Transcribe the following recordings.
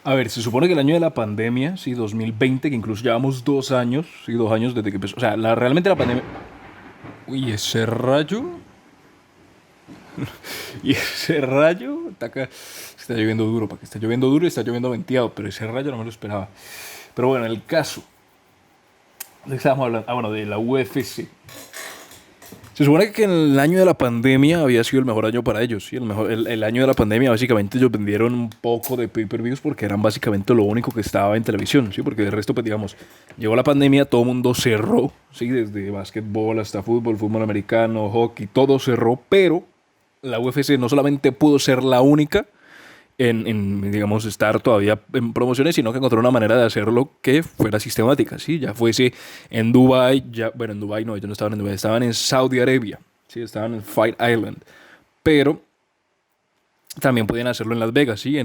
A ver, se supone que el año de la pandemia, sí, 2020, que incluso llevamos 2 años, sí, 2 años desde que empezó. O sea, realmente la pandemia. Uy, ese rayo. Y ese rayo. Está lloviendo duro, para que está lloviendo duro y está lloviendo venteado, pero ese rayo no me lo esperaba. Pero bueno, el caso. ¿De qué estábamos hablando? Ah, bueno, de la UFC. Se supone que en el año de la pandemia había sido el mejor año para ellos. ¿Sí? El año de la pandemia básicamente ellos vendieron un poco de pay-per-views porque eran básicamente lo único que estaba en televisión. ¿Sí? Porque de resto, pues digamos, llegó la pandemia, todo el mundo cerró. ¿Sí? Desde básquetbol hasta fútbol, fútbol americano, hockey, todo cerró. Pero la UFC no solamente pudo ser la única digamos, estar todavía en promociones, sino que encontró una manera de hacerlo que fuera sistemática, ¿sí? Ya fuese en Dubai, ya, bueno, en Dubai no, ellos no estaban en Dubai, estaban en Saudi Arabia, ¿sí? Estaban en Fight Island, pero también podían hacerlo en Las Vegas, ¿sí?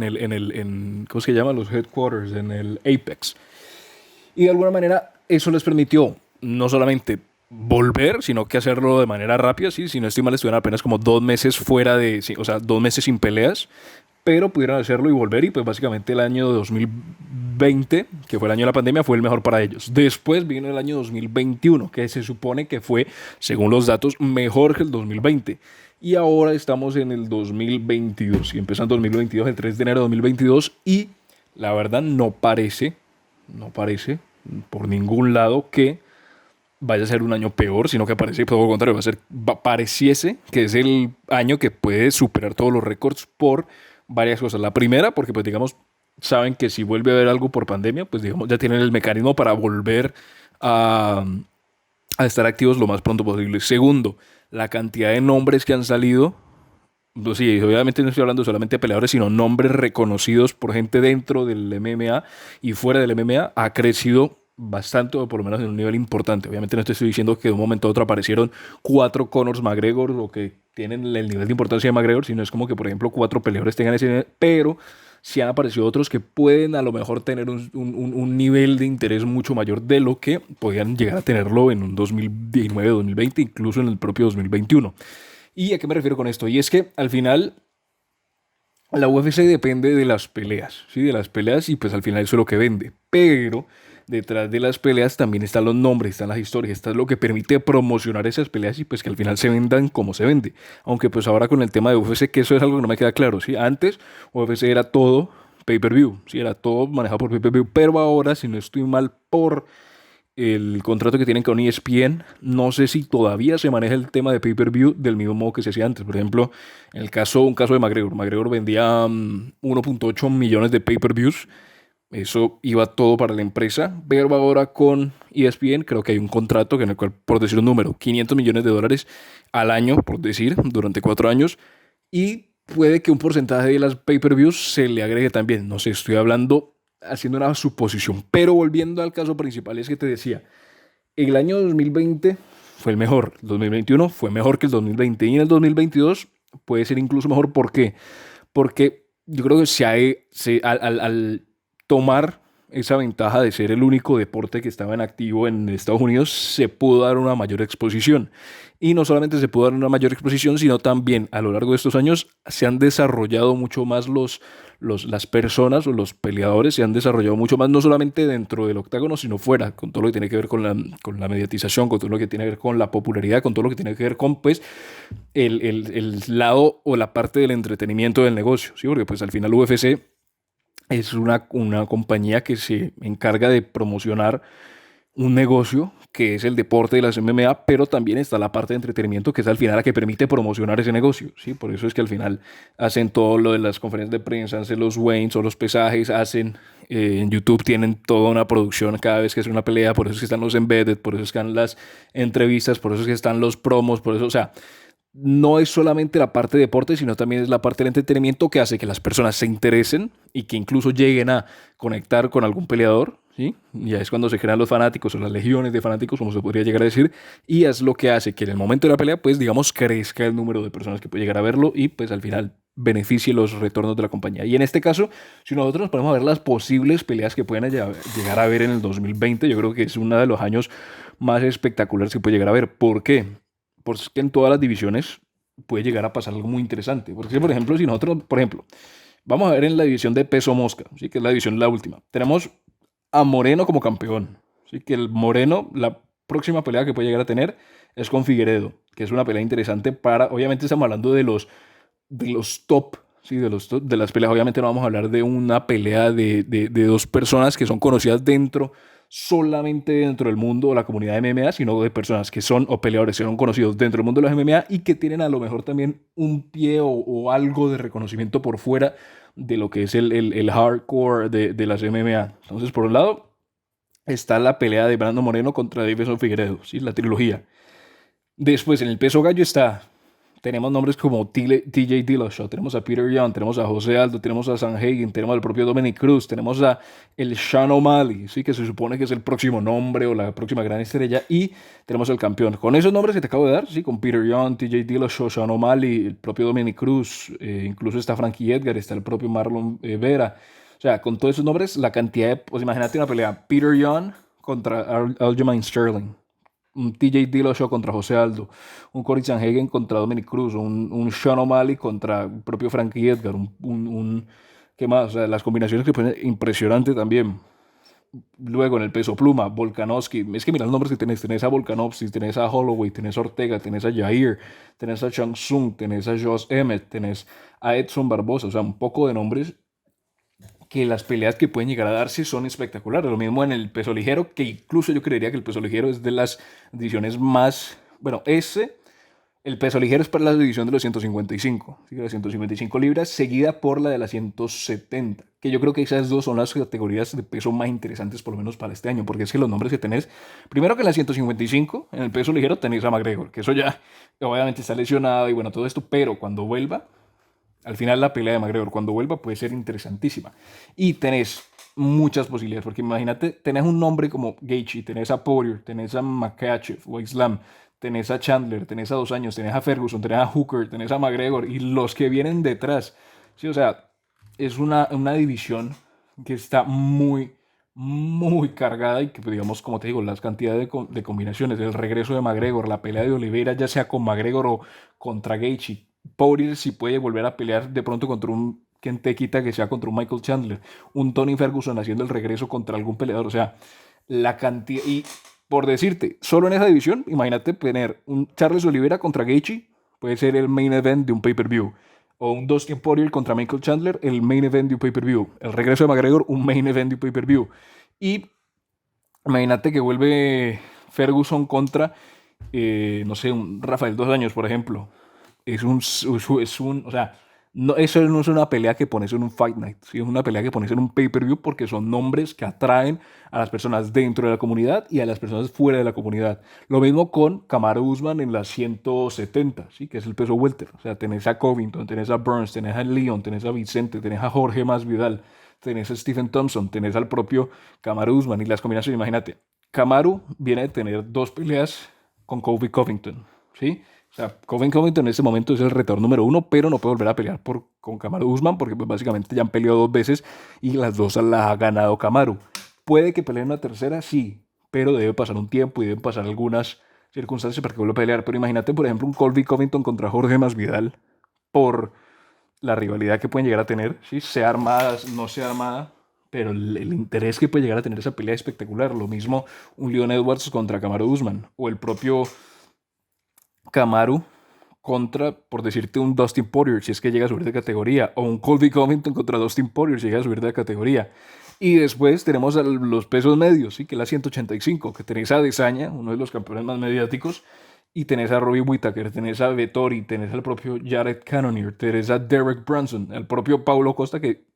¿Cómo se llama? Los headquarters, en el Apex. Y de alguna manera eso les permitió no solamente volver, sino que hacerlo de manera rápida, ¿sí? Si no estoy mal, estuvieron apenas como 2 meses fuera de, sí, o sea, 2 meses sin peleas, pero pudieron hacerlo y volver y pues básicamente el año 2020, que fue el año de la pandemia, fue el mejor para ellos. Después vino el año 2021, que se supone que fue, según los datos, mejor que el 2020. Y ahora estamos en el 2022 y empezó en 2022, el 3 de enero de 2022 y la verdad no parece por ningún lado que vaya a ser un año peor, sino que parece todo lo contrario, pareciese que es el año que puede superar todos los récords por varias cosas. La primera, porque pues digamos, saben que si vuelve a haber algo por pandemia, pues digamos, ya tienen el mecanismo para volver a, a estar activos lo más pronto posible. Segundo, la cantidad de nombres que han salido. Pues sí, obviamente no estoy hablando solamente de peleadores, sino nombres reconocidos por gente dentro del MMA y fuera del MMA ha crecido bastante, o por lo menos en un nivel importante. Obviamente no te estoy diciendo que de un momento a otro aparecieron cuatro Conors McGregor o que tienen el nivel de importancia de McGregor, sino es como que, por ejemplo, cuatro peleadores tengan ese nivel, pero sí han aparecido otros que pueden a lo mejor tener un nivel de interés mucho mayor de lo que podían llegar a tenerlo en un 2019, 2020, incluso en el propio 2021. ¿Y a qué me refiero con esto? Y es que al final la UFC depende de las peleas, ¿sí? De las peleas y pues al final eso es lo que vende. Pero detrás de las peleas también están los nombres, están las historias, está lo que permite promocionar esas peleas y pues que al final se vendan como se vende. Aunque pues ahora con el tema de UFC, que eso es algo que no me queda claro, ¿sí? Antes UFC era todo pay-per-view, ¿sí? Era todo manejado por pay-per-view, pero ahora, si no estoy mal, por el contrato que tienen con ESPN, no sé si todavía se maneja el tema de pay-per-view del mismo modo que se hacía antes. Por ejemplo, un caso de McGregor vendía 1.8 millones de pay-per-views. Eso iba todo para la empresa, pero ahora con ESPN creo que hay un contrato en el cual, por decir un número, 500 millones de dólares al año, por decir, durante 4 años, y puede que un porcentaje de las pay-per-views se le agregue también. No sé, estoy hablando, haciendo una suposición, pero volviendo al caso principal, es que te decía, el año 2020 fue el mejor, el 2021 fue mejor que el 2020 y en el 2022 puede ser incluso mejor. ¿Por qué? Porque yo creo que al tomar esa ventaja de ser el único deporte que estaba en activo en Estados Unidos, se pudo dar una mayor exposición. Y no solamente se pudo dar una mayor exposición, sino también a lo largo de estos años se han desarrollado mucho más las personas o los peleadores, se han desarrollado mucho más, no solamente dentro del octágono, sino fuera, con todo lo que tiene que ver con la mediatización, con todo lo que tiene que ver con la popularidad, con todo lo que tiene que ver con pues el lado o la parte del entretenimiento del negocio, ¿sí? Porque pues al final UFC es una compañía que se encarga de promocionar un negocio que es el deporte de las MMA, pero también está la parte de entretenimiento que es al final la que permite promocionar ese negocio, ¿sí? Por eso es que al final hacen todo lo de las conferencias de prensa, hacen los weigh-ins o los pesajes, en YouTube tienen toda una producción cada vez que es una pelea, por eso es que están los embedded, por eso es que están las entrevistas, por eso es que están los promos, por eso, o sea, no es solamente la parte de deporte, sino también es la parte del entretenimiento que hace que las personas se interesen y que incluso lleguen a conectar con algún peleador, ¿sí? Ya es cuando se crean los fanáticos o las legiones de fanáticos, como se podría llegar a decir, y es lo que hace que en el momento de la pelea, pues digamos, crezca el número de personas que puede llegar a verlo y pues al final beneficie los retornos de la compañía. Y en este caso, si nosotros nos ponemos a ver las posibles peleas que pueden llegar a ver en el 2020, yo creo que es uno de los años más espectaculares que puede llegar a ver. ¿Por qué? Porque en todas las divisiones puede llegar a pasar algo muy interesante. Porque, por ejemplo, si nosotros, por ejemplo, Vamos a ver en la división de peso mosca, ¿sí? Que es la división la última. Tenemos a Moreno como campeón. ¿Sí? Que el Moreno, la próxima pelea que puede llegar a tener es con Figueredo, que es una pelea interesante para, obviamente estamos hablando de los top, ¿sí? De las peleas. Obviamente no vamos a hablar de una pelea de dos personas que son conocidas solamente dentro del mundo o la comunidad de MMA, sino de personas que son, o peleadores que son conocidos dentro del mundo de los MMA y que tienen a lo mejor también un pie o algo de reconocimiento por fuera de lo que es el hardcore de las MMA. Entonces, por un lado, está la pelea de Brando Moreno contra Davison Figueredo, ¿sí? La trilogía. Después, en el peso gallo tenemos nombres como TJ Dillashaw, tenemos a Peter Young, tenemos a José Aldo, tenemos a Sanhagen, tenemos al propio Dominic Cruz, tenemos a el Sean O'Malley, ¿sí? Que se supone que es el próximo nombre o la próxima gran estrella, y tenemos al campeón. Con esos nombres que te acabo de dar, ¿sí? Con Peter Young, TJ Dillashaw, Sean O'Malley, el propio Dominic Cruz, incluso está Frankie Edgar, está el propio Marlon Vera. O sea, con todos esos nombres, la cantidad de... Pues imagínate una pelea, Peter Young contra Aljamain Sterling, un TJ Dillashaw contra José Aldo, un Cory Sanhagen contra Dominic Cruz, un Sean O'Malley contra el propio Frankie Edgar, ¿qué más? O sea, las combinaciones que ponen impresionante también. Luego en el peso pluma, Volkanovski, es que mira los nombres que tenés a Volkanovski, tenés a Holloway, tenés a Ortega, tenés a Jair, tenés a Chang Sung, tenés a Josh Emmett, tenés a Edson Barbosa, o sea, un poco de nombres que las peleas que pueden llegar a darse son espectaculares. Lo mismo en el peso ligero, que incluso yo creería que el peso ligero es de las divisiones más... Bueno, el peso ligero es para la división de los 155, ¿sí? Las 155 libras, seguida por la de las 170, que yo creo que esas dos son las categorías de peso más interesantes, por lo menos para este año, porque es que los nombres que tenés, primero que en las 155, en el peso ligero tenés a McGregor, que eso ya obviamente está lesionado y bueno, todo esto, pero cuando vuelva, al final la pelea de McGregor cuando vuelva puede ser interesantísima. Y tenés muchas posibilidades, porque imagínate, tenés un nombre como Gaethje, tenés a Poirier, tenés a Makhachev o a Islam, tenés a Chandler, tenés a Dos Años, tenés a Ferguson, tenés a Hooker, tenés a McGregor y los que vienen detrás. Sí, o sea, es una división que está muy, muy cargada y que, pues, digamos, como te digo, las cantidades de combinaciones, el regreso de McGregor, la pelea de Oliveira, ya sea con McGregor o contra Gaethje, Poirier si puede volver a pelear de pronto contra un quien te quita que sea contra un Michael Chandler, un Tony Ferguson haciendo el regreso contra algún peleador, o sea, la cantidad y por decirte, solo en esa división, imagínate tener un Charles Oliveira contra Gaethje, puede ser el main event de un pay-per-view. O un Dustin Poirier contra Michael Chandler, el main event de un pay-per-view. El regreso de McGregor, un main event de un pay-per-view. Y imagínate que vuelve Ferguson contra, no sé, un Rafael Dos Años, por ejemplo. O sea, no, eso no es una pelea que pones en un Fight Night, ¿sí? Es una pelea que pones en un pay-per-view porque son nombres que atraen a las personas dentro de la comunidad y a las personas fuera de la comunidad. Lo mismo con Kamaru Usman en las 170, ¿sí? Que es el peso welter. O sea, tenés a Covington, tenés a Burns, tenés a Leon, tenés a Vicente, tenés a Jorge Masvidal, tenés a Stephen Thompson, tenés al propio Kamaru Usman y las combinaciones, imagínate. Kamaru viene de tener dos peleas con Kobe Covington, ¿sí? O sea, Covington en este momento es el retador número uno, pero no puede volver a pelear con Kamaru Usman porque pues, básicamente ya han peleado dos veces y las dos las ha ganado Kamaru. ¿Puede que pelee una tercera? Sí, pero debe pasar un tiempo y deben pasar algunas circunstancias para que vuelva a pelear. Pero imagínate, por ejemplo, un Colby Covington contra Jorge Masvidal por la rivalidad que pueden llegar a tener, ¿sí? Sea armada, no sea armada, pero el interés que puede llegar a tener esa pelea es espectacular. Lo mismo un Leon Edwards contra Kamaru Usman o el propio Kamaru contra, por decirte, un Dustin Poirier, si es que llega a subir de categoría, o un Colby Covington contra Dustin Poirier, si llega a subir de categoría. Y después tenemos a los pesos medios, ¿sí? Que es la 185, que tenés a Adesanya, uno de los campeones más mediáticos, y tenés a Robbie Whittaker, tenés a Vettori, tenés al propio Jared Cannonier, tenés a Derek Brunson, al propio Paulo Costa, que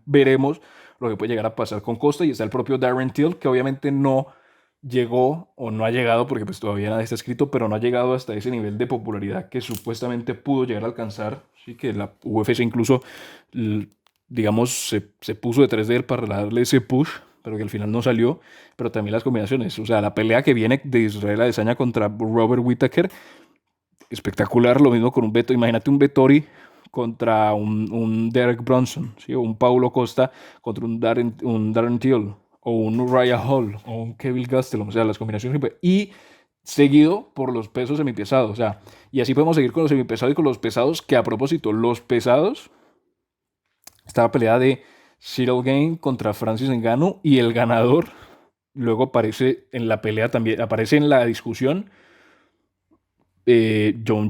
veremos lo que puede llegar a pasar con Costa, y está el propio Darren Till, que obviamente no llegó o no ha llegado, porque pues todavía nada está escrito, pero no ha llegado hasta ese nivel de popularidad que supuestamente pudo llegar a alcanzar, ¿sí? Que la UFC incluso, digamos, se puso detrás de él para darle ese push, pero que al final no salió, pero también las combinaciones, o sea, la pelea que viene de Israel Adesanya contra Robert Whittaker, espectacular, lo mismo con un Beto, imagínate un Vettori contra un Derek Brunson, ¿sí? O un Paulo Costa contra un Darren Till, o un Uriah Hall, o un Kevin Gastelum, o sea, las combinaciones. Y seguido por los pesos semipesados, o sea, y así podemos seguir con los semipesados y con los pesados, que a propósito, los pesados Estaba pelea de Cyril Gane contra Francis Ngannou y el ganador luego aparece en la pelea también, aparece en la discusión John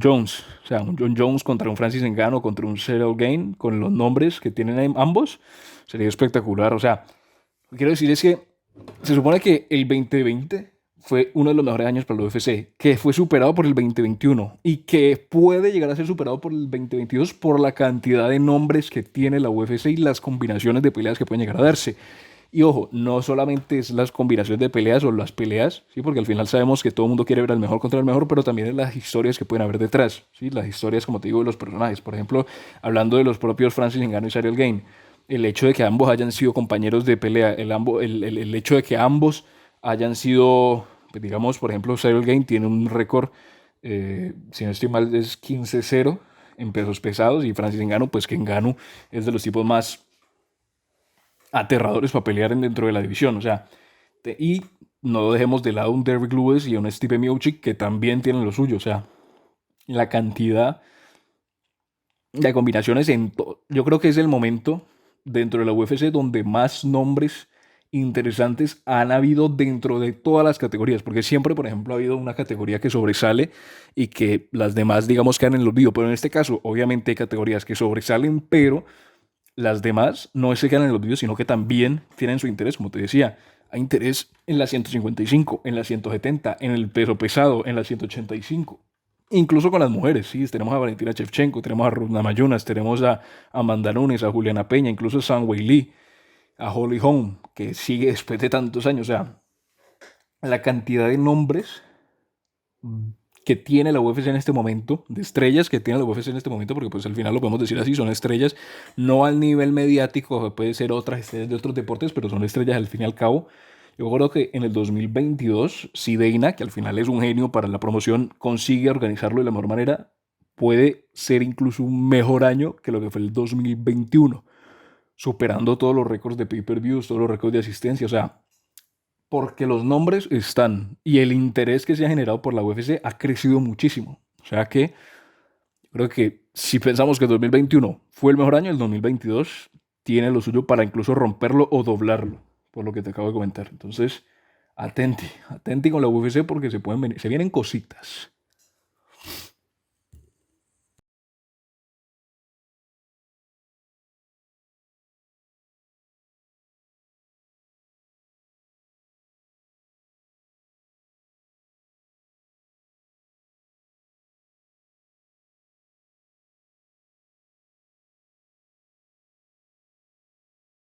Jones. O sea, un John Jones contra un Francis Ngannou, contra un Cyril Gane, con los nombres que tienen ambos. Sería espectacular. O sea, lo que quiero decir es que se supone que el 2020 fue uno de los mejores años para el UFC, que fue superado por el 2021 y que puede llegar a ser superado por el 2022 por la cantidad de nombres que tiene la UFC y las combinaciones de peleas que pueden llegar a darse. Y ojo, no solamente es las combinaciones de peleas o las peleas, ¿sí? Porque al final sabemos que todo el mundo quiere ver al mejor contra el mejor, pero también es las historias que pueden haber detrás, ¿sí? Las historias, como te digo, de los personajes. Por ejemplo, hablando de los propios Francis Ngannou y Cyril Gane, el hecho de que ambos hayan sido compañeros de pelea, el hecho de que ambos hayan sido, pues, digamos, por ejemplo, Cyril Gane tiene un récord, si no estoy mal, es 15-0 en pesos pesados, y Francis Ngannou, pues que Ngannou es de los tipos más aterradores para pelear dentro de la división. O sea, y no dejemos de lado un Derrick Lewis y un Stipe Miocic que también tienen lo suyo. O sea, la cantidad de combinaciones yo creo que es el momento dentro de la UFC donde más nombres interesantes han habido dentro de todas las categorías, porque siempre, por ejemplo, ha habido una categoría que sobresale y que las demás, digamos, quedan en el olvido, pero en este caso, obviamente hay categorías que sobresalen, pero las demás no se quedan en los vídeos, sino que también tienen su interés, como te decía. Hay interés en la 155, en la 170, en el peso pesado, en la 185. Incluso con las mujeres, sí. Tenemos a Valentina Shevchenko, tenemos a Ruth Namajunas, tenemos a Amanda Nunes, a Juliana Peña, incluso a Sang Wei Lee, a Holly Holm, que sigue después de tantos años. O sea, la cantidad de nombres que tiene la UFC en este momento, de estrellas que tiene la UFC en este momento, porque pues al final lo podemos decir así, son estrellas no al nivel mediático, puede ser otras estrellas de otros deportes, pero son estrellas al fin y al cabo. Yo creo que en el 2022, si Dana, que al final es un genio para la promoción, consigue organizarlo de la mejor manera, puede ser incluso un mejor año que lo que fue el 2021, superando todos los récords de pay-per-views, todos los récords de asistencia. O sea, porque los nombres están y el interés que se ha generado por la UFC ha crecido muchísimo. O sea que creo que si pensamos que el 2021 fue el mejor año, el 2022 tiene lo suyo para incluso romperlo o doblarlo, por lo que te acabo de comentar. Entonces, atenti con la UFC porque se vienen cositas.